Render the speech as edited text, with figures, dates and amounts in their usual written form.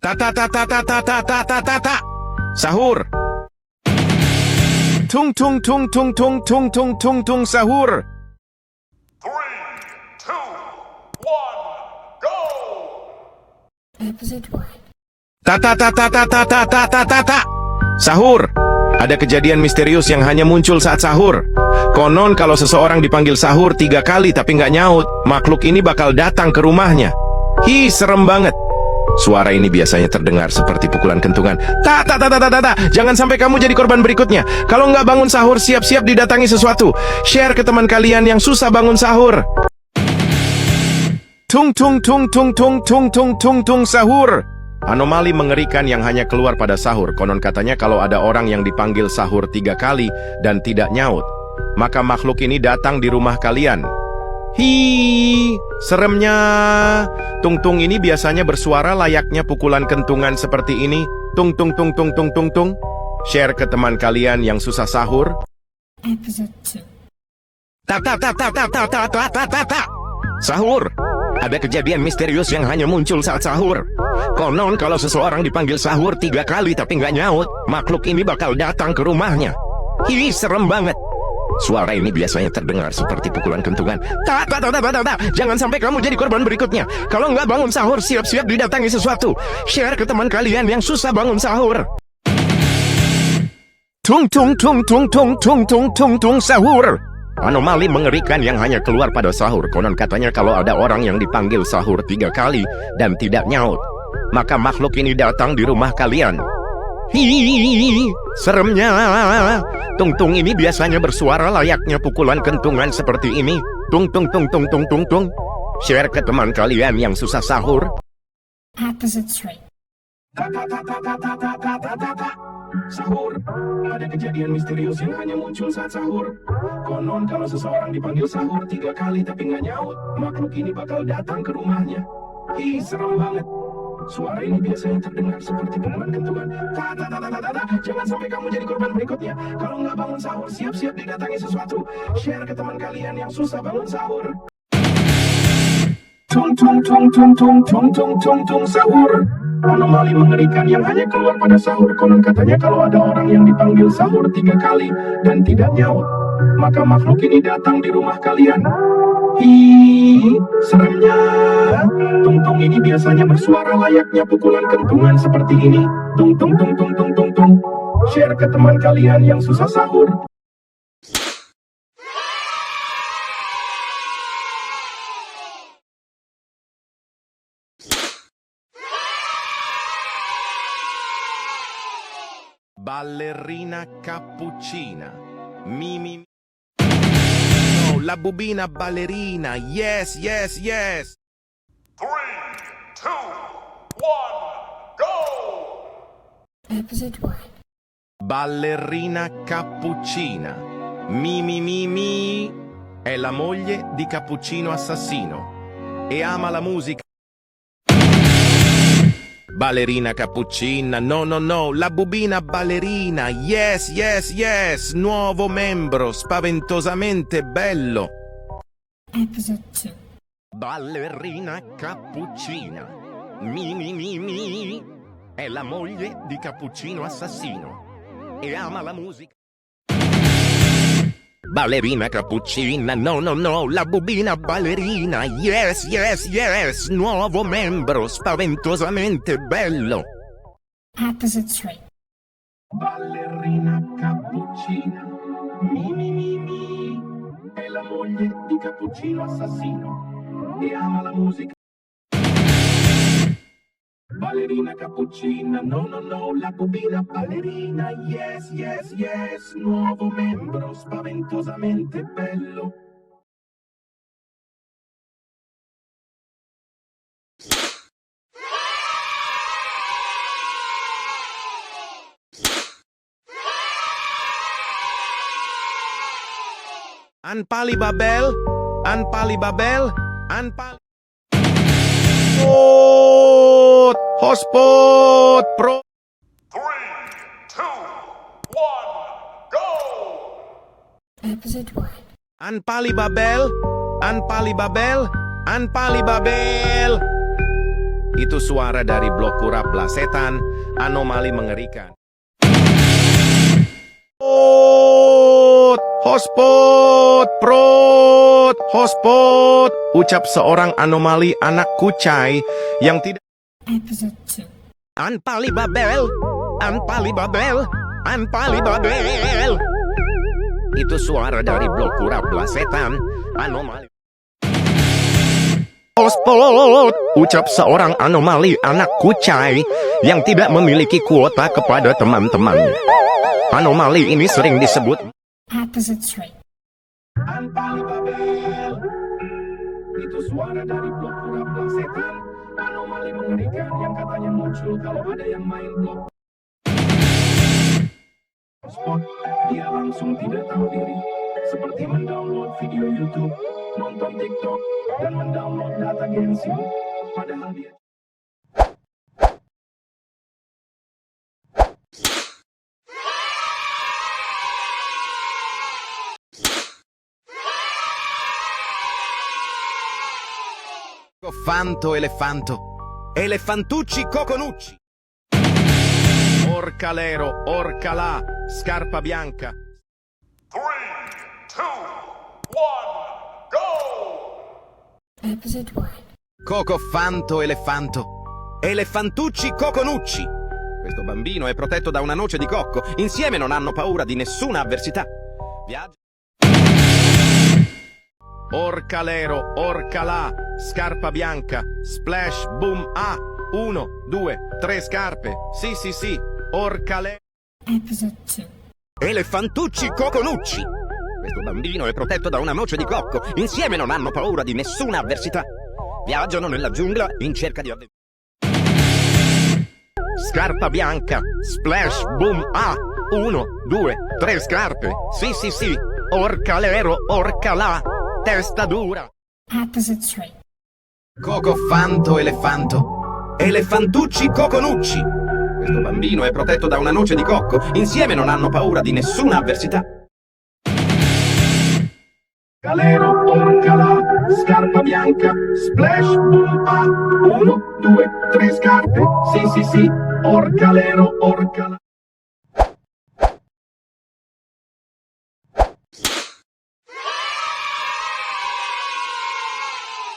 Ta ta ta ta ta ta ta ta ta ta ta. Sahur. Tung tung tung tung tung tung tung tung tung sahur. 3, 2, 1, go! Episode 1. Ta ta ta ta ta ta ta ta ta ta ta. Sahur. Ada kejadian misterius yang hanya muncul saat sahur. Konon kalau seseorang dipanggil sahur 3 kali tapi nggak nyaut, makhluk ini bakal datang ke rumahnya. Hi, serem banget. Suara ini biasanya terdengar seperti pukulan kentungan. Ta ta ta ta ta ta ta. Jangan sampai kamu jadi korban berikutnya. Kalau nggak bangun sahur, siap-siap didatangi sesuatu. Share ke teman kalian yang susah bangun sahur. Tung tung tung tung tung tung tung tung tung sahur. Anomali mengerikan yang hanya keluar pada sahur. Konon katanya kalau ada orang yang dipanggil sahur 3 kali dan tidak nyaut, maka makhluk ini datang di rumah kalian. Hi, seremnya. Tung-tung ini biasanya bersuara layaknya pukulan kentungan seperti ini. Tung tung tung tung tung tung tung. Share ke teman kalian yang susah sahur. Episode 2. Ta ta ta ta ta ta ta ta ta ta ta. Sahur. Ada kejadian misterius yang hanya muncul saat sahur. Konon kalau seseorang dipanggil sahur 3 kali tapi nggak nyaut, makhluk ini bakal datang ke rumahnya. Hi, serem banget. Suara ini biasanya terdengar seperti pukulan kentungan. Ta ta ta ta ta ta. Jangan sampai kamu jadi korban berikutnya. Kalau nggak bangun sahur, siap-siap didatangi sesuatu. Share ke teman kalian yang susah bangun sahur. Tung tung tung tung tung tung tung tung tung sahur. Anomali mengerikan yang hanya keluar pada sahur. Konon katanya kalau ada orang yang dipanggil sahur 3 kali dan tidak nyaut, maka makhluk ini datang di rumah kalian. Hihihi, seremnya. Tung-tung ini biasanya bersuara layaknya pukulan kentungan seperti ini. Tung tung tung tung tung tung tung. Share ke teman kalian yang susah sahur. Episode 3. Sahur. Ada kejadian misterius yang hanya muncul saat sahur. Konon kalau seseorang dipanggil sahur 3 kali tapi nggak nyaut, makhluk ini bakal datang ke rumahnya. Ih, serem banget. Suara ini biasanya terdengar seperti pukulan kentungan. Ta ta ta ta ta ta. Jangan sampai kamu jadi korban berikutnya. Kalau nggak bangun sahur, siap-siap didatangi sesuatu. Share ke teman kalian yang susah bangun sahur. Tung tung tung tung tung tung tung tung tung sahur. Anomali mengerikan yang hanya keluar pada sahur. Konon katanya kalau ada orang yang dipanggil sahur 3 kali dan tidak nyaut, maka makhluk ini datang di rumah kalian. Hi, seremnya. Tung-tung ini biasanya bersuara layaknya pukulan kentungan seperti ini. Tung tung tung tung tung tung tung. Share ke teman kalian yang susah sahur. Ballerina cappuccina. Mimi. No, la bubina ballerina. Yes, yes, yes. 3, 2, 1, go! Episode 1. Ballerina cappuccina. Mimi Mimi è la moglie di Cappuccino Assassino e ama la musica. Ballerina cappuccina, no no no, la bubina ballerina, yes yes yes, nuovo membro, spaventosamente bello. Episode 2. Ballerina cappuccina, mi, è la moglie di Cappuccino Assassino e ama la musica. Ballerina cappuccina, no no no, la bubina ballerina, yes yes yes, nuovo membro, spaventosamente bello. Episode 3. Ballerina cappuccina, mi, è la moglie di Cappuccino Assassino e ama la musica. Ballerina cappuccina, no no no, la bubina ballerina, yes yes yes, nuovo membro, spaventosamente bello. Anpali Babel, Anpali Babel, Anpali. Hotspot Pro. 3, 2, 1, go! Episode 1. Anpali Babel, Anpali Babel, Anpali Babel. Itu suara dari blok kurap blasetan, anomali mengerikan. Hotspot, prot, hotspot, ucap seorang anomali anak kucai yang tidak... Episode 2. Anpalibabel, Anpalibabel, Anpalibabel. Itu suara dari blok kurap blasetan, anomali. Hotspot, ucap seorang anomali anak kucai yang tidak memiliki kuota kepada teman-temannya. Anomali ini sering disebut Episode 3. Anpalibabel. Itu suara dari blok kurap blasetan, anomali mengerikan yang katanya muncul kalau ada yang main blok. Hotspot, dia langsung tidak tahu diri, seperti mendownload video YouTube, nonton TikTok, dan mendownload data Genshin. Padahal dia... Fanto elefanto, elefantucci coconucci. Orcalero, orcalà, scarpa bianca. 3, 2, 1, go! Episode 1. Coco fanto elefanto, elefantucci coconucci. Questo bambino è protetto da una noce di cocco. Insieme non hanno paura di nessuna avversità. Viaggio. Orcalero, orcalà, scarpa bianca, splash, boom, ah, 1, 2, 3 scarpe, sì, orcalero. Episode 2. Elefantucci coconucci. Questo bambino è protetto da una noce di cocco. Insieme non hanno paura di nessuna avversità. Viaggiano nella giungla in cerca di avventure. Scarpa bianca, splash, boom, ah, 1, 2, 3 scarpe, sì, orcalero, orcalà, testa dura. Episode 3. Coco fanto elefanto, elefantucci coconucci. Questo bambino è protetto da una noce di cocco. Insieme non hanno paura di nessuna avversità. Calero, orcalà, scarpa bianca, splash, boom, ah, 1, 2, 3 scarpe, sì, orcalero, orcalà.